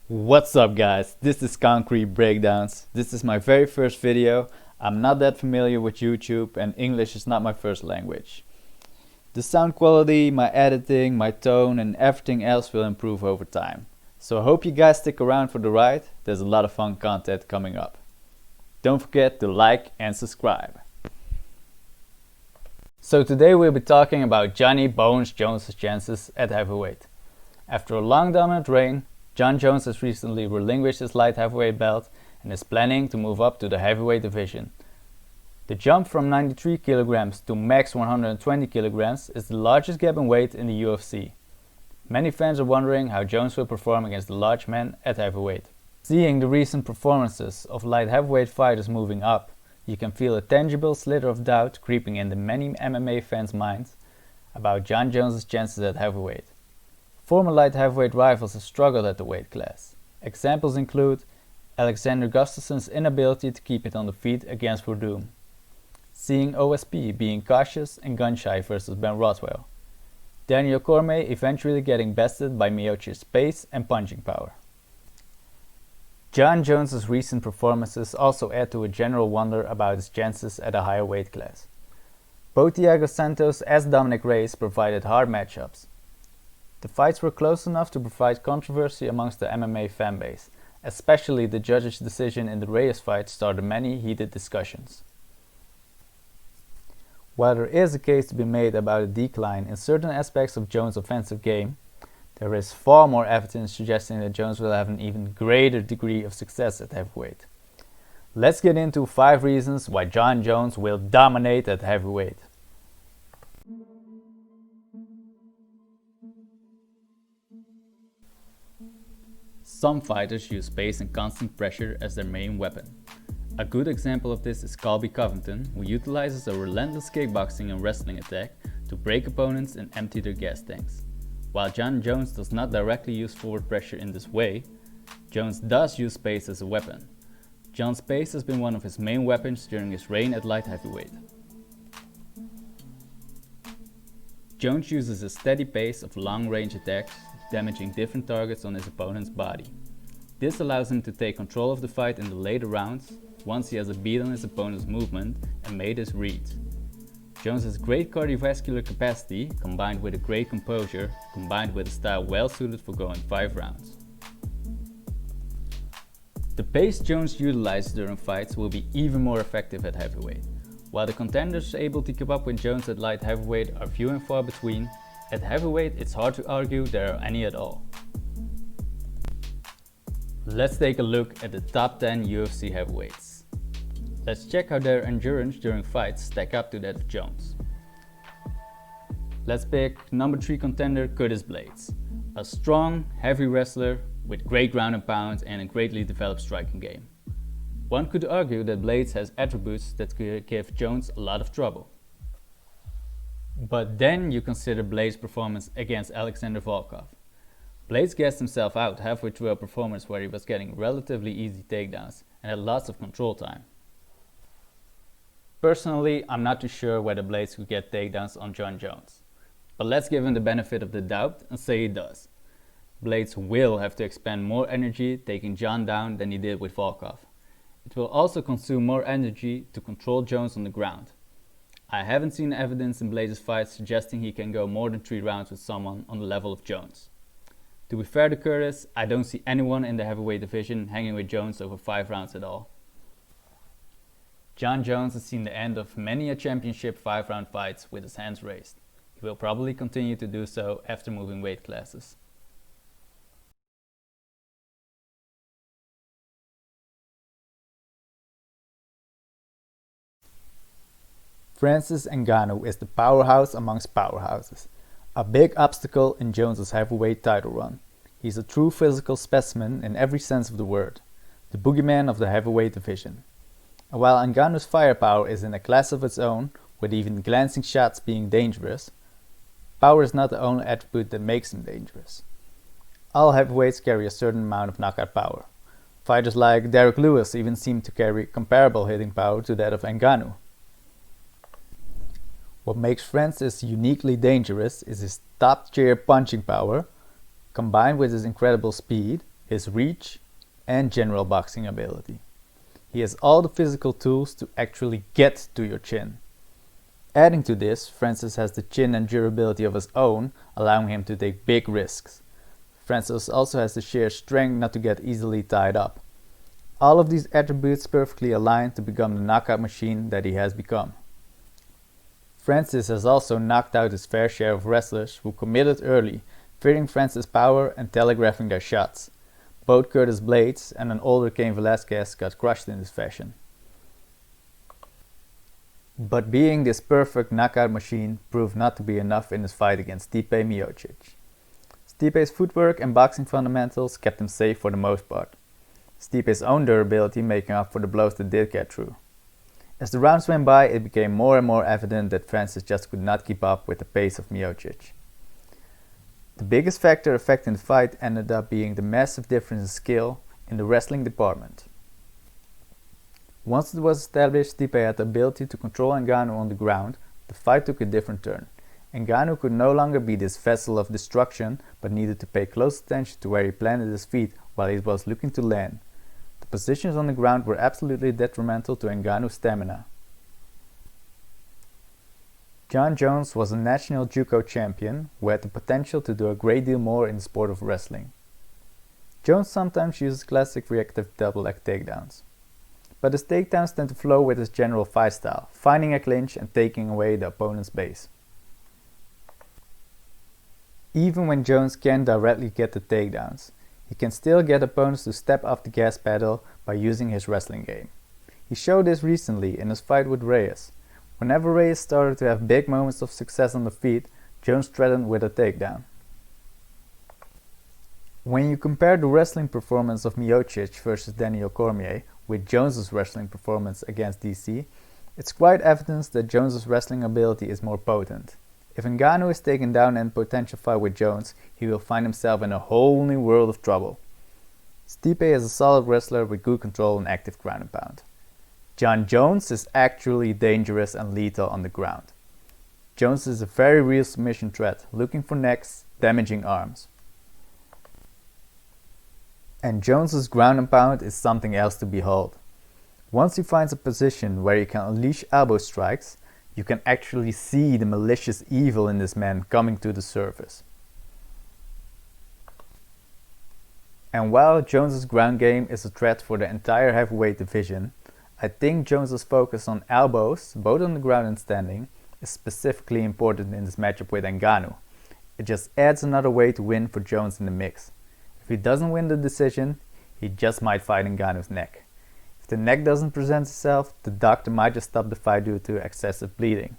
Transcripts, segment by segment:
What's up guys, this is Concrete Breakdowns. This is my very first video. I'm not that familiar with YouTube and English is not my first language. The sound quality, my editing, my tone and everything else will improve over time. So I hope you guys stick around for the ride. There's a lot of fun content coming up. Don't forget to like and subscribe. So today we'll be talking about Johnny Bones Jones' chances at heavyweight. After a long dominant reign, Jon Jones has recently relinquished his light heavyweight belt and is planning to move up to the heavyweight division. The jump from 93 kilograms to max 120 kilograms is the largest gap in weight in the UFC. Many fans are wondering how Jones will perform against the large man at heavyweight. Seeing the recent performances of light heavyweight fighters moving up, you can feel a tangible slither of doubt creeping into many MMA fans' minds about Jon Jones' chances at heavyweight. Former light heavyweight rivals have struggled at the weight class. Examples include Alexander Gustafsson's inability to keep it on the feet against Verdum, seeing OSP being cautious and gun-shy versus Ben Rothwell, Daniel Cormier eventually getting bested by Miocic's pace and punching power. Jon Jones' recent performances also add to a general wonder about his chances at a higher weight class. Both Thiago Santos as Dominic Reyes provided hard matchups. The fights were close enough to provide controversy amongst the MMA fanbase, especially the judge's decision in the Reyes fight started many heated discussions. While there is a case to be made about a decline in certain aspects of Jones' offensive game, there is far more evidence suggesting that Jones will have an even greater degree of success at heavyweight. Let's get into 5 reasons why Jon Jones will dominate at heavyweight. Some fighters use pace and constant pressure as their main weapon. A good example of this is Colby Covington, who utilizes a relentless kickboxing and wrestling attack to break opponents and empty their gas tanks. While Jon Jones does not directly use forward pressure in this way, Jones does use pace as a weapon. Jon's pace has been one of his main weapons during his reign at light heavyweight. Jones uses a steady pace of long-range attacks, damaging different targets on his opponent's body. This allows him to take control of the fight in the later rounds, once he has a beat on his opponent's movement and made his reads. Jones has great cardiovascular capacity combined with a great composure, combined with a style well suited for going 5 rounds. The pace Jones utilizes during fights will be even more effective at heavyweight. While the contenders able to keep up with Jones at light heavyweight are few and far between, at heavyweight it's hard to argue there are any at all. Let's take a look at the top 10 UFC heavyweights. Let's check how their endurance during fights stack up to that of Jones. Let's pick number 3 contender Curtis Blaydes, a strong, heavy wrestler with great ground and pound and a greatly developed striking game. One could argue that Blaydes has attributes that could give Jones a lot of trouble. But then you consider Blaydes' performance against Alexander Volkov. Blaydes gassed himself out halfway through a performance where he was getting relatively easy takedowns and had lots of control time. Personally, I'm not too sure whether Blaydes could get takedowns on Jon Jones. But let's give him the benefit of the doubt and say he does. Blaydes will have to expend more energy taking Jon down than he did with Volkov. It will also consume more energy to control Jones on the ground. I haven't seen evidence in Blaydes' fights suggesting he can go more than 3 rounds with someone on the level of Jones. To be fair to Curtis, I don't see anyone in the heavyweight division hanging with Jones over 5 rounds at all. Jon Jones has seen the end of many a championship 5-round fights with his hands raised. He will probably continue to do so after moving weight classes. Francis Ngannou is the powerhouse amongst powerhouses, a big obstacle in Jones' heavyweight title run. He's a true physical specimen in every sense of the word, the boogeyman of the heavyweight division. And while Ngannou's firepower is in a class of its own, with even glancing shots being dangerous, power is not the only attribute that makes him dangerous. All heavyweights carry a certain amount of knockout power. Fighters like Derek Lewis even seem to carry comparable hitting power to that of Ngannou. What makes Francis uniquely dangerous is his top-tier punching power, combined with his incredible speed, his reach, and general boxing ability. He has all the physical tools to actually get to your chin. Adding to this, Francis has the chin and durability of his own, allowing him to take big risks. Francis also has the sheer strength not to get easily tied up. All of these attributes perfectly align to become the knockout machine that he has become. Francis has also knocked out his fair share of wrestlers who committed early, fearing Francis' power and telegraphing their shots. Both Curtis Blades and an older Cain Velasquez got crushed in this fashion. But being this perfect knockout machine proved not to be enough in his fight against Stipe Miocic. Stipe's footwork and boxing fundamentals kept him safe for the most part. Stipe's own durability making up for the blows that did get through. As the rounds went by, it became more and more evident that Francis just could not keep up with the pace of Miocic. The biggest factor affecting the fight ended up being the massive difference in skill in the wrestling department. Once it was established Stipe had the ability to control Ngannou on the ground, the fight took a different turn. Ngannou could no longer be this vessel of destruction, but needed to pay close attention to where he planted his feet while he was looking to land. The positions on the ground were absolutely detrimental to Ngannou's stamina. Jon Jones was a national Juco champion who had the potential to do a great deal more in the sport of wrestling. Jones sometimes uses classic reactive double leg takedowns. But his takedowns tend to flow with his general fight style, finding a clinch and taking away the opponent's base. Even when Jones can't directly get the takedowns, he can still get opponents to step off the gas pedal by using his wrestling game. He showed this recently in his fight with Reyes. Whenever Reyes started to have big moments of success on the feet, Jones threatened with a takedown. When you compare the wrestling performance of Miocic versus Daniel Cormier with Jones's wrestling performance against DC, it's quite evident that Jones's wrestling ability is more potent. If Ngannou is taken down in a potential fight with Jones, he will find himself in a whole new world of trouble. Stipe is a solid wrestler with good control and active ground and pound. Jon Jones is actually dangerous and lethal on the ground. Jones is a very real submission threat, looking for necks, damaging arms. And Jones's ground and pound is something else to behold. Once he finds a position where he can unleash elbow strikes, you can actually see the malicious evil in this man coming to the surface. And while Jones's ground game is a threat for the entire heavyweight division, I think Jones's focus on elbows, both on the ground and standing, is specifically important in this matchup with Ngannou. It just adds another way to win for Jones in the mix. If he doesn't win the decision, he just might fight Ngannou's neck. If the neck doesn't present itself, the doctor might just stop the fight due to excessive bleeding.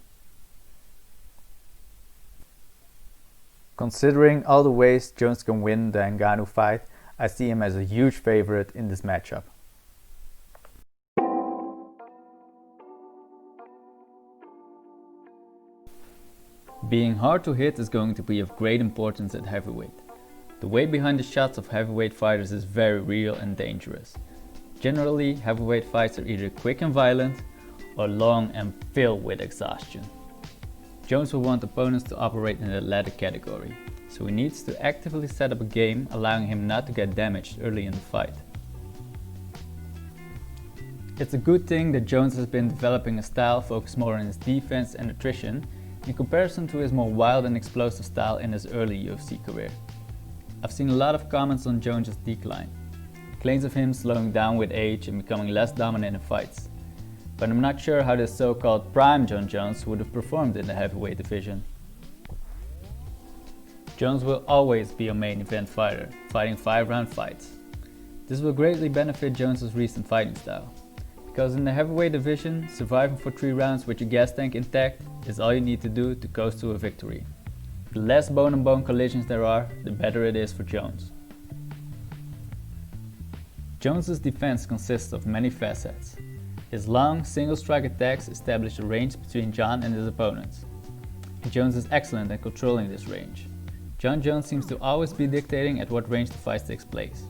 Considering all the ways Jones can win the Ngannou fight, I see him as a huge favorite in this matchup. Being hard to hit is going to be of great importance at heavyweight. The way behind the shots of heavyweight fighters is very real and dangerous. Generally, heavyweight fights are either quick and violent or long and filled with exhaustion. Jones will want opponents to operate in the latter category, so he needs to actively set up a game allowing him not to get damaged early in the fight. It's a good thing that Jones has been developing a style focused more on his defense and attrition in comparison to his more wild and explosive style in his early UFC career. I've seen a lot of comments on Jones' decline, claims of him slowing down with age and becoming less dominant in fights, but I'm not sure how this so-called prime Jon Jones would have performed in the heavyweight division. Jones will always be a main event fighter, fighting 5-round fights. This will greatly benefit Jones' recent fighting style, because in the heavyweight division, surviving for 3 rounds with your gas tank intact is all you need to do to coast to a victory. The less bone-on-bone collisions there are, the better it is for Jones. Jones' defense consists of many facets. His long, single-strike attacks establish a range between Jon and his opponents. And Jones is excellent at controlling this range. Jon Jones seems to always be dictating at what range the fight takes place.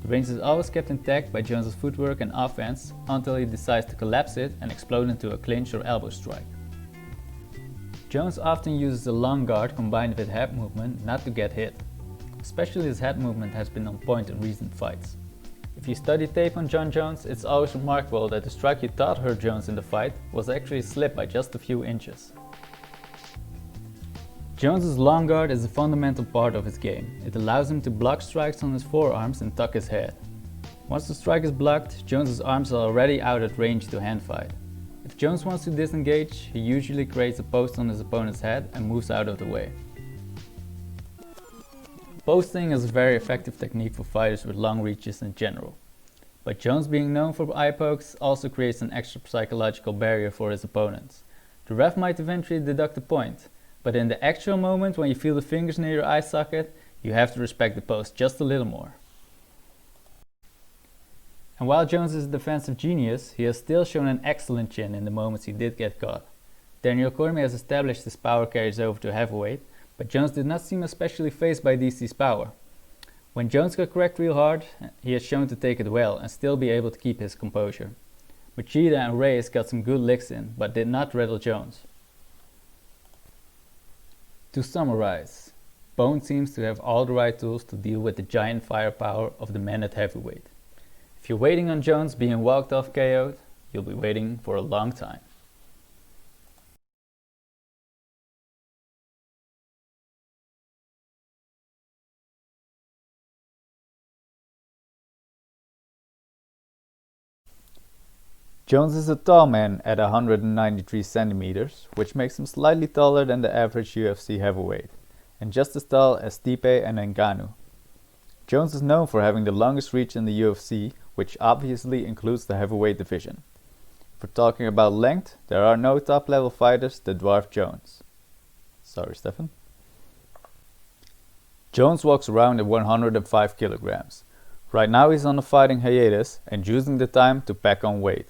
The range is always kept intact by Jones' footwork and offense until he decides to collapse it and explode into a clinch or elbow strike. Jones often uses a long guard combined with head movement not to get hit. Especially his head movement has been on point in recent fights. If you study tape on Jon Jones, it's always remarkable that the strike you thought hurt Jones in the fight was actually slipped by just a few inches. Jones's long guard is a fundamental part of his game. It allows him to block strikes on his forearms and tuck his head. Once the strike is blocked, Jones's arms are already out at range to hand fight. If Jones wants to disengage, he usually creates a post on his opponent's head and moves out of the way. Posting is a very effective technique for fighters with long reaches in general. But Jones being known for eye pokes also creates an extra psychological barrier for his opponents. The ref might eventually deduct a point, but in the actual moment when you feel the fingers near your eye socket, you have to respect the post just a little more. And while Jones is a defensive genius, he has still shown an excellent chin in the moments he did get caught. Daniel Cormier has established his power carries over to heavyweight, but Jones did not seem especially fazed by DC's power. When Jones got cracked real hard, he has shown to take it well and still be able to keep his composure. Machida and Reyes got some good licks in, but did not rattle Jones. To summarize, Bone seems to have all the right tools to deal with the giant firepower of the man at heavyweight. If you're waiting on Jones being walked off KO'd, you'll be waiting for a long time. Jones is a tall man at 193 centimeters, which makes him slightly taller than the average UFC heavyweight, and just as tall as Stipe and Ngannou. Jones is known for having the longest reach in the UFC, which obviously includes the heavyweight division. If we're talking about length, there are no top-level fighters that dwarf Jones. Sorry, Stefan. Jones walks around at 105 kilograms. Right now he's on a fighting hiatus and using the time to pack on weight.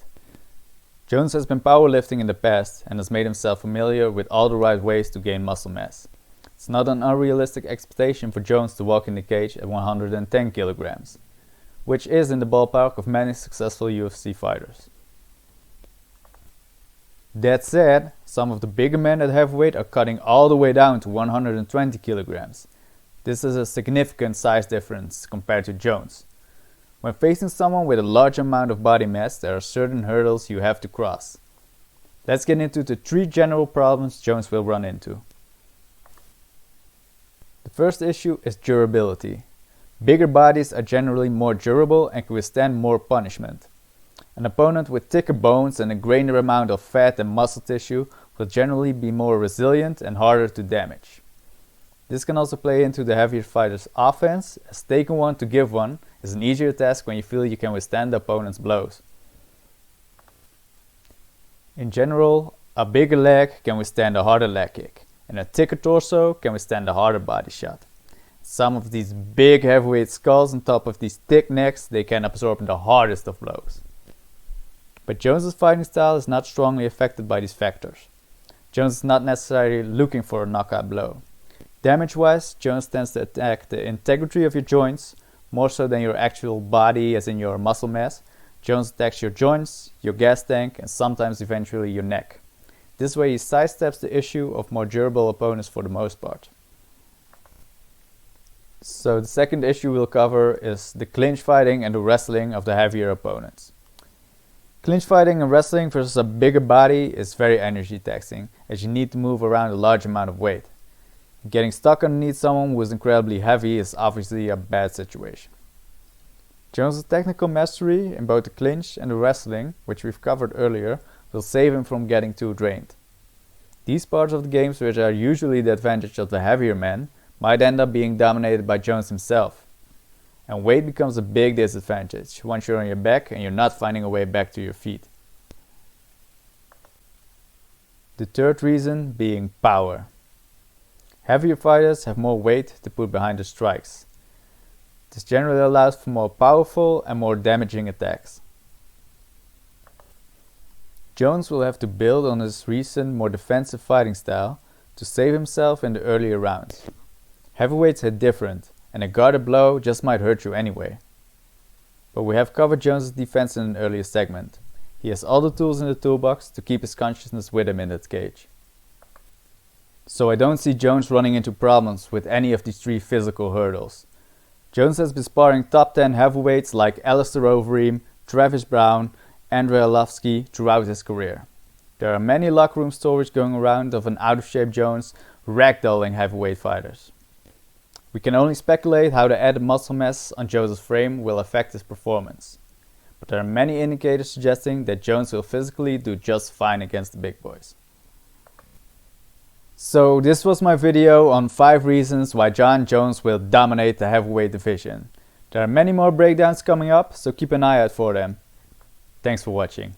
Jones has been powerlifting in the past and has made himself familiar with all the right ways to gain muscle mass. It's not an unrealistic expectation for Jones to walk in the cage at 110 kilograms, which is in the ballpark of many successful UFC fighters. That said, some of the bigger men at heavyweight are cutting all the way down to 120 kilograms. This is a significant size difference compared to Jones. When facing someone with a large amount of body mass, there are certain hurdles you have to cross. Let's get into the 3 general problems Jones will run into. The first issue is durability. Bigger bodies are generally more durable and can withstand more punishment. An opponent with thicker bones and a greater amount of fat and muscle tissue will generally be more resilient and harder to damage. This can also play into the heavier fighter's offense, as taking one to give one is an easier task when you feel you can withstand the opponent's blows. In general, a bigger leg can withstand a harder leg kick, and a thicker torso can withstand a harder body shot. Some of these big heavyweight skulls on top of these thick necks, they can absorb the hardest of blows. But Jones's fighting style is not strongly affected by these factors. Jones is not necessarily looking for a knockout blow. Damage-wise, Jones tends to attack the integrity of your joints, more so than your actual body as in your muscle mass. Jones attacks your joints, your gas tank, and sometimes eventually your neck. This way he sidesteps the issue of more durable opponents for the most part. So the second issue we'll cover is the clinch fighting and the wrestling of the heavier opponents. Clinch fighting and wrestling versus a bigger body is very energy taxing, as you need to move around a large amount of weight. Getting stuck underneath someone who is incredibly heavy is obviously a bad situation. Jones' technical mastery in both the clinch and the wrestling, which we've covered earlier, will save him from getting too drained. These parts of the games, which are usually the advantage of the heavier man, might end up being dominated by Jones himself. And weight becomes a big disadvantage once you're on your back and you're not finding a way back to your feet. The third reason being power. Heavier fighters have more weight to put behind their strikes. This generally allows for more powerful and more damaging attacks. Jones will have to build on his recent, more defensive fighting style to save himself in the earlier rounds. Heavyweights hit different, and a guarded blow just might hurt you anyway. But we have covered Jones' defense in an earlier segment. He has all the tools in the toolbox to keep his consciousness with him in that cage. So I don't see Jones running into problems with any of these 3 physical hurdles. Jones has been sparring top 10 heavyweights like Alistair Overeem, Travis Brown, Andrei Arlovski throughout his career. There are many locker room stories going around of an out-of-shape Jones ragdolling heavyweight fighters. We can only speculate how the added muscle mass on Jones' frame will affect his performance. But there are many indicators suggesting that Jones will physically do just fine against the big boys. So this was my video on 5 reasons why Jon Jones will dominate the heavyweight division. There are many more breakdowns coming up, so keep an eye out for them. Thanks for watching.